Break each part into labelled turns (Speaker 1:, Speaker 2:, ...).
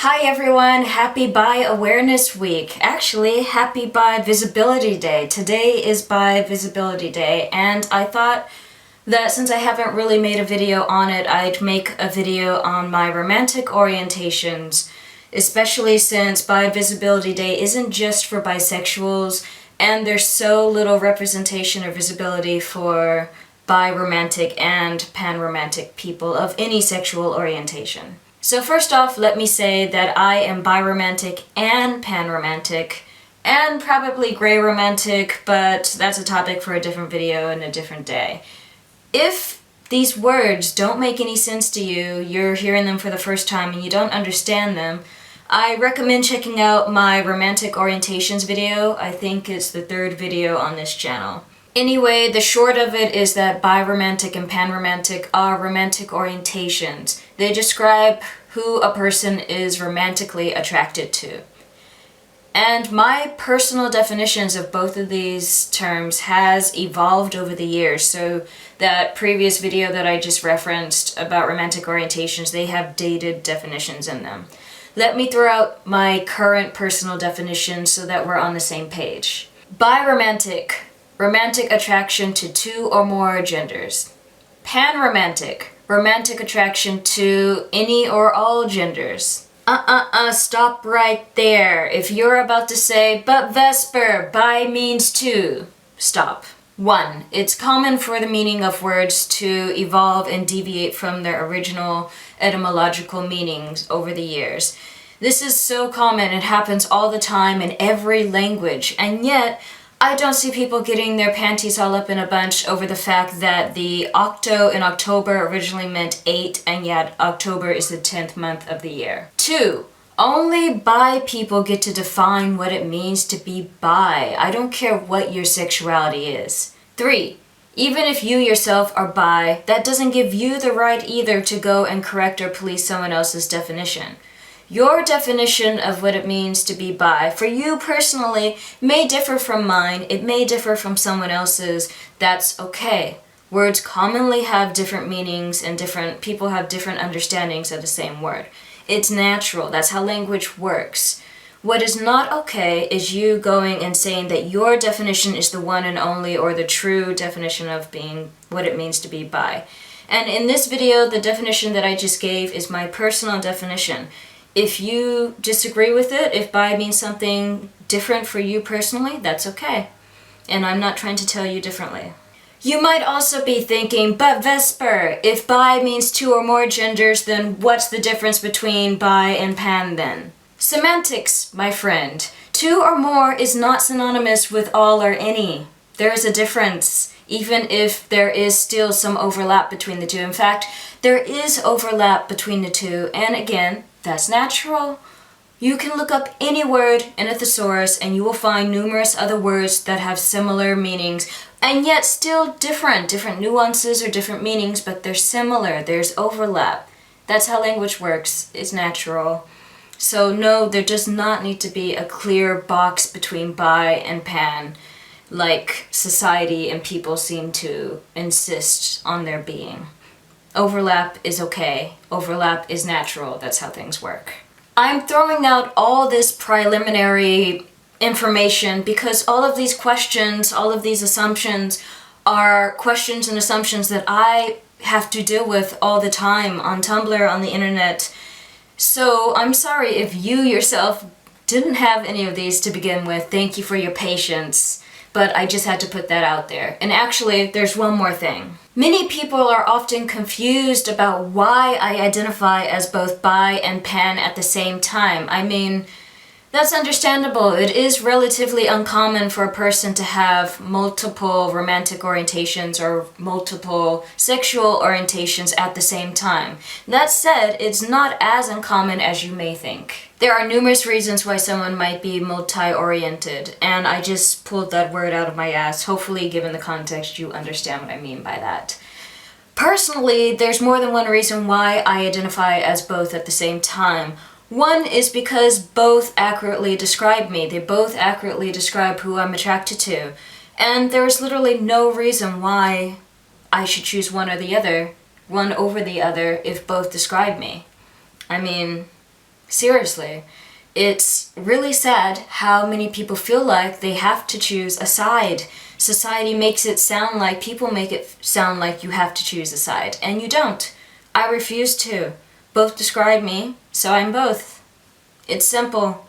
Speaker 1: Hi everyone, happy Bi Awareness Week. Actually, happy Bi Visibility Day. Today is Bi Visibility Day, and I thought that since I haven't really made a video on it, I'd make a video on my romantic orientations, especially since Bi Visibility Day isn't just for bisexuals, and there's so little representation or visibility for biromantic and panromantic people of any sexual orientation. So first off, let me say that I am biromantic and panromantic, and probably gray romantic, but that's a topic for a different video and a different day. If these words don't make any sense to you, you're hearing them for the first time and you don't understand them, I recommend checking out my romantic orientations video. I think it's the third video on this channel. Anyway, the short of it is that biromantic and panromantic are romantic orientations. They describe who a person is romantically attracted to. And my personal definitions of both of these terms has evolved over the years. So that previous video that I just referenced about romantic orientations, they have dated definitions in them. Let me throw out my current personal definition so that we're on the same page. Biromantic, romantic attraction to two or more genders. Panromantic, romantic attraction to any or all genders. Stop right there. If you're about to say, but Vesper, bi means two, stop. 1. It's common for the meaning of words to evolve and deviate from their original etymological meanings over the years. This is so common, it happens all the time in every language, and yet I don't see people getting their panties all up in a bunch over the fact that the octo in October originally meant 8, and yet October is the 10th month of the year. 2. Only bi people get to define what it means to be bi. I don't care what your sexuality is. 3. Even if you yourself are bi, that doesn't give you the right either to go and correct or police someone else's definition. Your definition of what it means to be bi, for you personally, may differ from mine, it may differ from someone else's. That's okay. Words commonly have different meanings and different people have different understandings of the same word. It's natural, that's how language works. What is not okay is you going and saying that your definition is the one and only or the true definition of being what it means to be bi. And in this video, the definition that I just gave is my personal definition. If you disagree with it, if bi means something different for you personally, that's okay. And I'm not trying to tell you differently. You might also be thinking, but Vesper, if bi means two or more genders, then what's the difference between bi and pan then? Semantics, my friend. Two or more is not synonymous with all or any. There is a difference, even if there is still some overlap between the two. In fact, there is overlap between the two, and again, that's natural. You can look up any word in a thesaurus and you will find numerous other words that have similar meanings and yet still different nuances or different meanings, but they're similar, there's overlap. That's how language works, it's natural. So no, there does not need to be a clear box between bi and pan, like society and people seem to insist on there being. Overlap is okay. Overlap is natural. That's how things work. I'm throwing out all this preliminary information because all of these questions, all of these assumptions are questions and assumptions that I have to deal with all the time on Tumblr, on the internet. So I'm sorry if you yourself didn't have any of these to begin with. Thank you for your patience. But I just had to put that out there. And actually, there's one more thing. Many people are often confused about why I identify as both bi and pan at the same time. I mean, that's understandable. It is relatively uncommon for a person to have multiple romantic orientations or multiple sexual orientations at the same time. That said, it's not as uncommon as you may think. There are numerous reasons why someone might be multi-oriented, and I just pulled that word out of my ass. Hopefully, given the context, you understand what I mean by that. Personally, there's more than one reason why I identify as both at the same time. One is because both accurately describe me. They both accurately describe who I'm attracted to. And there's literally no reason why I should choose one or the other, one over the other, if both describe me. I mean, Seriously. It's really sad how many people feel like they have to choose a side. Society makes it sound like, people make it sound like you have to choose a side, and you don't. I refuse to. Both describe me, so I'm both. It's simple.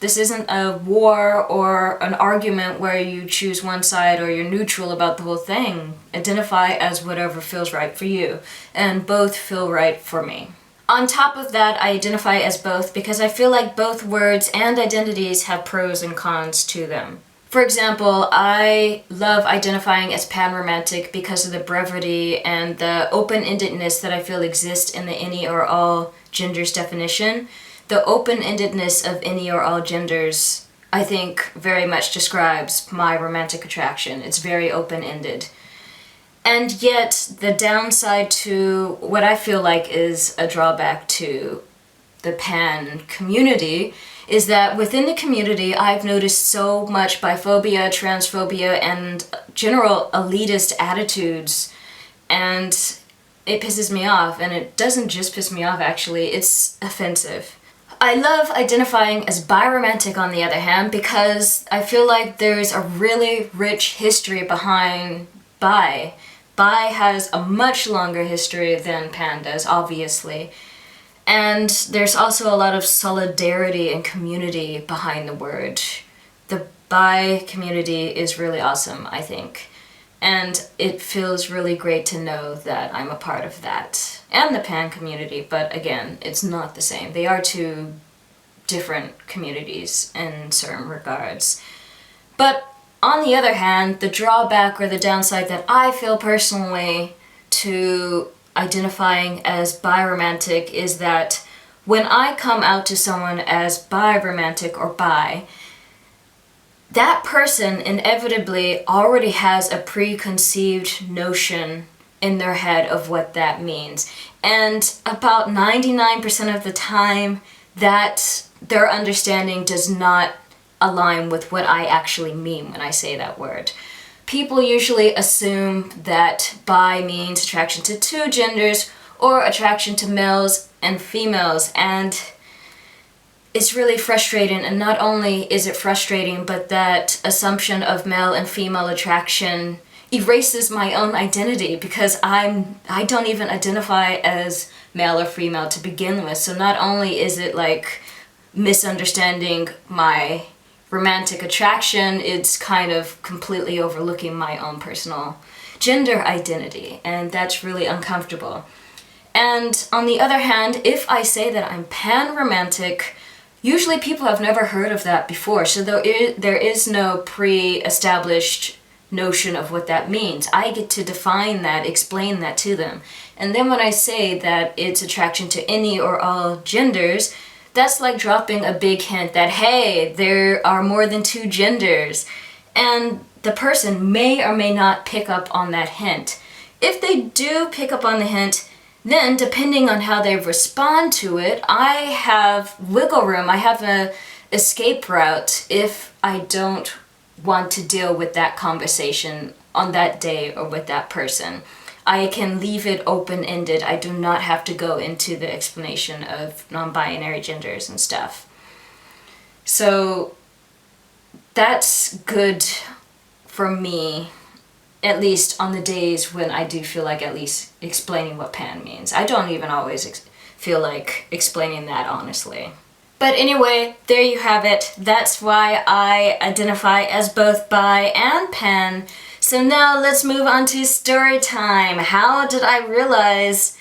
Speaker 1: This isn't a war or an argument where you choose one side or you're neutral about the whole thing. Identify as whatever feels right for you, and both feel right for me. On top of that, I identify as both because I feel like both words and identities have pros and cons to them. For example, I love identifying as panromantic because of the brevity and the open-endedness that I feel exists in the any or all genders definition. The open-endedness of any or all genders, I think, very much describes my romantic attraction. It's very open-ended. And yet, the downside to what I feel like is a drawback to the pan community is that within the community, I've noticed so much biphobia, transphobia, and general elitist attitudes, and it pisses me off. And it doesn't just piss me off, actually, it's offensive. I love identifying as biromantic, on the other hand, because I feel like there's a really rich history behind bi. Bi has a much longer history than pan does, obviously. And there's also a lot of solidarity and community behind the word. The bi community is really awesome, I think. And it feels really great to know that I'm a part of that. And the pan community, but again, it's not the same. They are two different communities in certain regards. But on the other hand, the drawback or the downside that I feel personally to identifying as biromantic is that when I come out to someone as biromantic or bi, that person inevitably already has a preconceived notion in their head of what that means. And about 99% of the time, that their understanding does not align with what I actually mean when I say that word. People usually assume that bi means attraction to two genders or attraction to males and females, and it's really frustrating. And not only is it frustrating, but that assumption of male and female attraction erases my own identity because I don't even identify as male or female to begin with. So not only is it like misunderstanding my romantic attraction, it's kind of completely overlooking my own personal gender identity, and that's really uncomfortable. And on the other hand, if I say that I'm pan-romantic, usually people have never heard of that before, so there is no pre-established notion of what that means. I get to define that, explain that to them. And then when I say that it's attraction to any or all genders, that's like dropping a big hint that, hey, there are more than two genders. And the person may or may not pick up on that hint. If they do pick up on the hint, then depending on how they respond to it, I have wiggle room. I have an escape route if I don't want to deal with that conversation on that day or with that person. I can leave it open-ended. I do not have to go into the explanation of non-binary genders and stuff. So that's good for me, at least on the days when I do feel like at least explaining what pan means. I don't even always feel like explaining that, honestly. But anyway, there you have it. That's why I identify as both bi and pan. So now let's move on to story time. How did I realize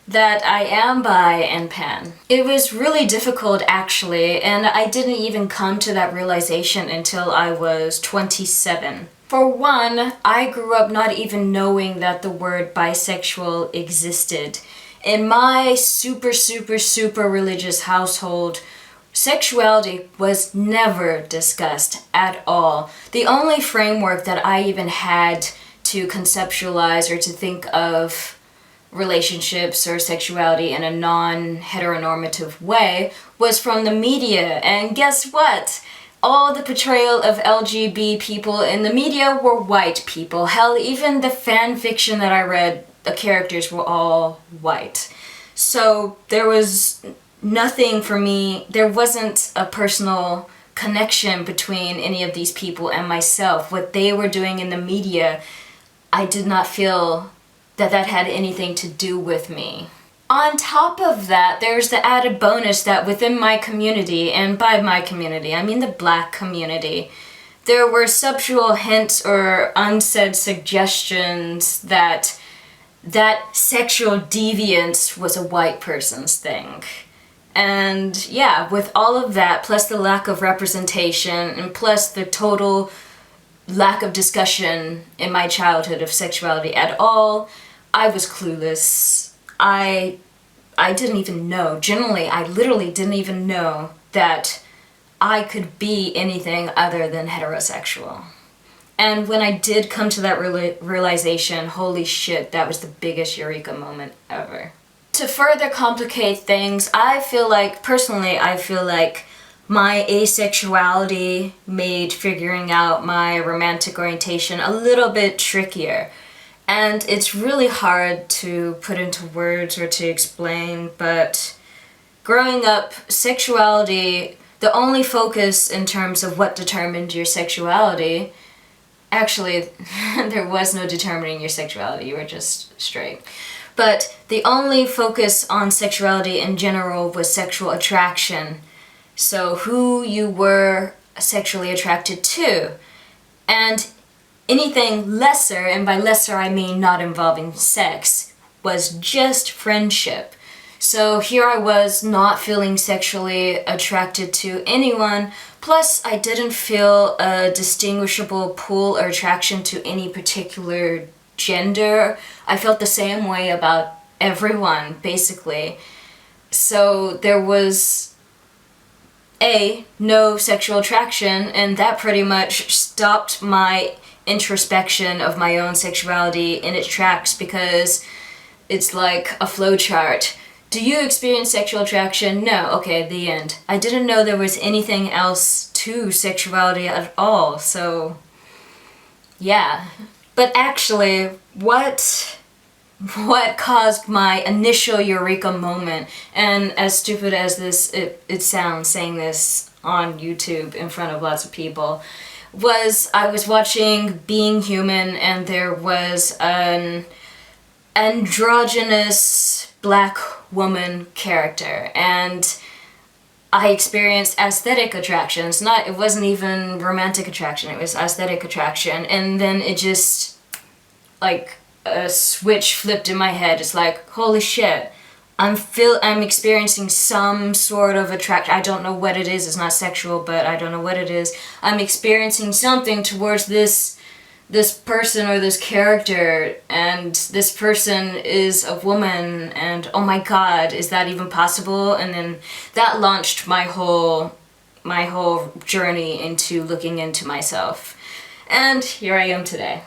Speaker 1: that I am bi and pan? It was really difficult, actually, and I didn't even come to that realization until I was 27. For one, I grew up not even knowing that the word bisexual existed. In my super religious household, sexuality was never discussed at all. The only framework that I even had to conceptualize or to think of relationships or sexuality in a non-heteronormative way was from the media. And guess what? All the portrayal of LGBT people in the media were white people. Hell, even the fan fiction that I read, the characters were all white. So there was nothing for me, there wasn't a personal connection between any of these people and myself. What they were doing in the media, I did not feel that that had anything to do with me. On top of that, there's the added bonus that within my community, and by my community, I mean the Black community, there were subtle hints or unsaid suggestions that sexual deviance was a white person's thing. And yeah, with all of that, plus the lack of representation, and plus the total lack of discussion in my childhood of sexuality at all, I was clueless. I didn't even know. Generally, I literally didn't even know that I could be anything other than heterosexual. And when I did come to that realization, holy shit, that was the biggest Eureka moment ever. To further complicate things, I feel like my asexuality made figuring out my romantic orientation a little bit trickier. And it's really hard to put into words or to explain, but growing up, sexuality, the only focus in terms of what determined your sexuality, actually, there was no determining your sexuality, you were just straight. But the only focus on sexuality in general was sexual attraction. So who you were sexually attracted to. And anything lesser, and by lesser I mean not involving sex, was just friendship. So here I was not feeling sexually attracted to anyone, plus I didn't feel a distinguishable pull or attraction to any particular gender. I felt the same way about everyone, basically. So there was no sexual attraction, and that pretty much stopped my introspection of my own sexuality in its tracks, because it's like a flowchart. Do you experience sexual attraction? No. Okay, the end. I didn't know there was anything else to sexuality at all, so yeah. But actually, what caused my initial Eureka moment, and as stupid as it sounds saying this on YouTube in front of lots of people, was I was watching Being Human, and there was an androgynous Black woman character, and I experienced aesthetic attractions. It wasn't even romantic attraction, it was aesthetic attraction, and then it just, like, a switch flipped in my head. It's like, holy shit, I'm experiencing some sort of attraction. I don't know what it is, it's not sexual, but I don't know what it is. I'm experiencing something towards this person or this character, and this person is a woman, and oh my god, is that even possible? And then that launched my whole journey into looking into myself. And here I am today.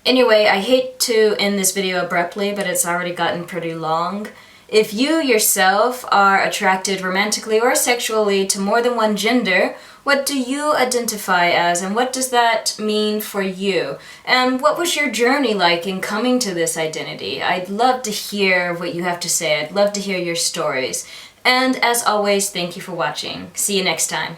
Speaker 1: Anyway, I hate to end this video abruptly, but it's already gotten pretty long. If you yourself are attracted romantically or sexually to more than one gender, what do you identify as, and what does that mean for you? And what was your journey like in coming to this identity? I'd love to hear what you have to say. I'd love to hear your stories. And as always, thank you for watching. See you next time.